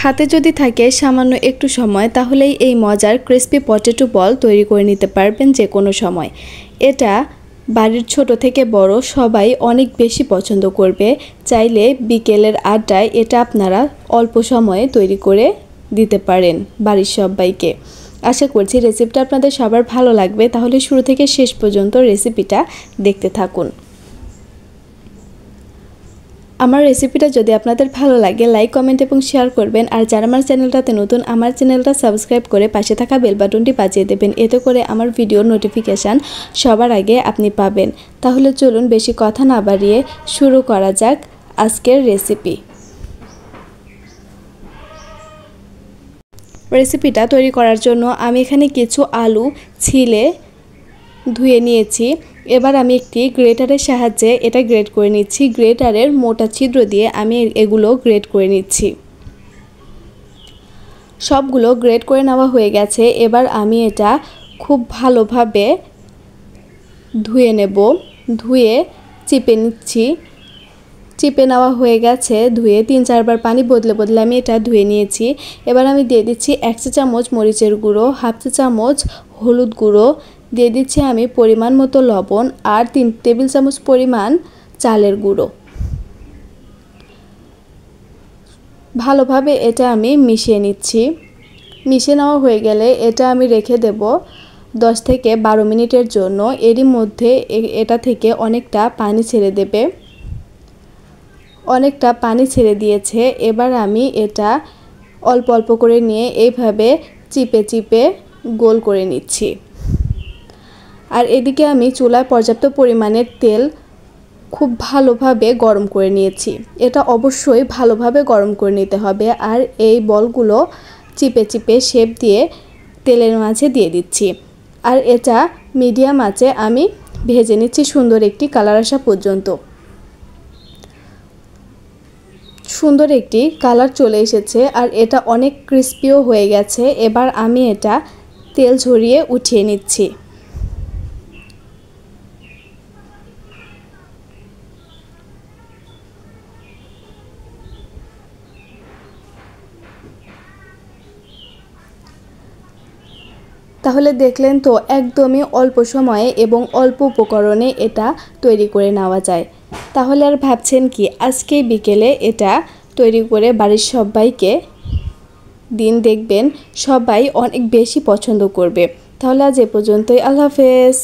হাতে যদি থাকে সামান্য একটু সময় তাহলেই এই মজার ক্রিস্পি পটেটো বল তৈরি করে নিতে পারবেন যে কোনো সময়। এটা বাড়ির ছোট থেকে বড় সবাই অনেক বেশি পছন্দ করবে। চাইলে বিকেলের আড্ডায় এটা আপনারা অল্প সময়ে তৈরি করে দিতে পারেন বাড়ির সবাইকে। আশা করছি রেসিপিটা আপনাদের সবার ভালো লাগবে, তাহলে শুরু থেকে শেষ পর্যন্ত রেসিপিটা দেখতে থাকুন। আমার রেসিপিটা যদি আপনাদের ভালো লাগে লাইক কমেন্ট এবং শেয়ার করবেন, আর যারা আমার চ্যানেলটাতে নতুন আমার চ্যানেলটা সাবস্ক্রাইব করে পাশে থাকা বেল বাটনটি বাজিয়ে দেবেন, এতে করে আমার ভিডিওর নোটিফিকেশান সবার আগে আপনি পাবেন। তাহলে চলুন বেশি কথা না বাড়িয়ে শুরু করা যাক আজকের রেসিপিটা তৈরি করার জন্য আমি এখানে কিছু আলু ছিলে ধুয়ে নিয়েছি। এবার আমি একটি গ্রেটারের সাহায্যে এটা গ্রেট করে নিচ্ছি। গ্রেটারের মোটা ছিদ্র দিয়ে আমি এগুলো গ্রেট করে নিচ্ছি। সবগুলো গ্রেট করে নেওয়া হয়ে গেছে। এবার আমি এটা খুব ভালোভাবে ধুয়ে নেব। ধুয়ে চিপে নিচ্ছি। চিপে নেওয়া হয়ে গেছে। ধুয়ে 3-4 বার পানি বদলে বদলে আমি এটা ধুয়ে নিয়েছি। এবার আমি দিয়ে দিচ্ছি 1 চা চামচ মরিচের গুঁড়ো, 1/2 চা চামচ হলুদ গুঁড়ো, দিয়ে দিচ্ছি আমি পরিমাণ মতো লবণ আর 3 টেবিল চামচ পরিমাণ চালের গুঁড়ো। ভালোভাবে এটা আমি মিশিয়ে নিচ্ছি। মিশিয়ে নেওয়া হয়ে গেলে এটা আমি রেখে দেব 10 থেকে 12 মিনিটের জন্য। এরই মধ্যে এটা থেকে অনেকটা পানি ছেড়ে দেবে। অনেকটা পানি ছেড়ে দিয়েছে। এবার আমি এটা অল্প অল্প করে নিয়ে এইভাবে চিপে চিপে গোল করে নিচ্ছি। আর এদিকে আমি চুলায় পর্যাপ্ত পরিমাণের তেল খুব ভালোভাবে গরম করে নিয়েছি। এটা অবশ্যই ভালোভাবে গরম করে নিতে হবে। আর এই বলগুলো চিপে চিপে শেপ দিয়ে তেলের মাঝে দিয়ে দিচ্ছি। আর এটা মিডিয়াম আঁচে আমি ভেজে নিচ্ছি সুন্দর একটি কালার আসা পর্যন্ত। সুন্দর একটি কালার চলে এসেছে আর এটা অনেক ক্রিস্পিও হয়ে গেছে। এবার আমি এটা তেল ঝরিয়ে উঠিয়ে নিচ্ছি। তাহলে দেখলেন তো একদমই অল্প সময়ে এবং অল্প উপকরণে এটা তৈরি করে নেওয়া যায়। তাহলে আর ভাবছেন কি, আজকে বিকেলে এটা তৈরি করে বাড়ির সবাইকে দিন, দেখবেন সবাই অনেক বেশি পছন্দ করবে। তাহলে আজ এ পর্যন্তই। আল্লাহ হাফেজ।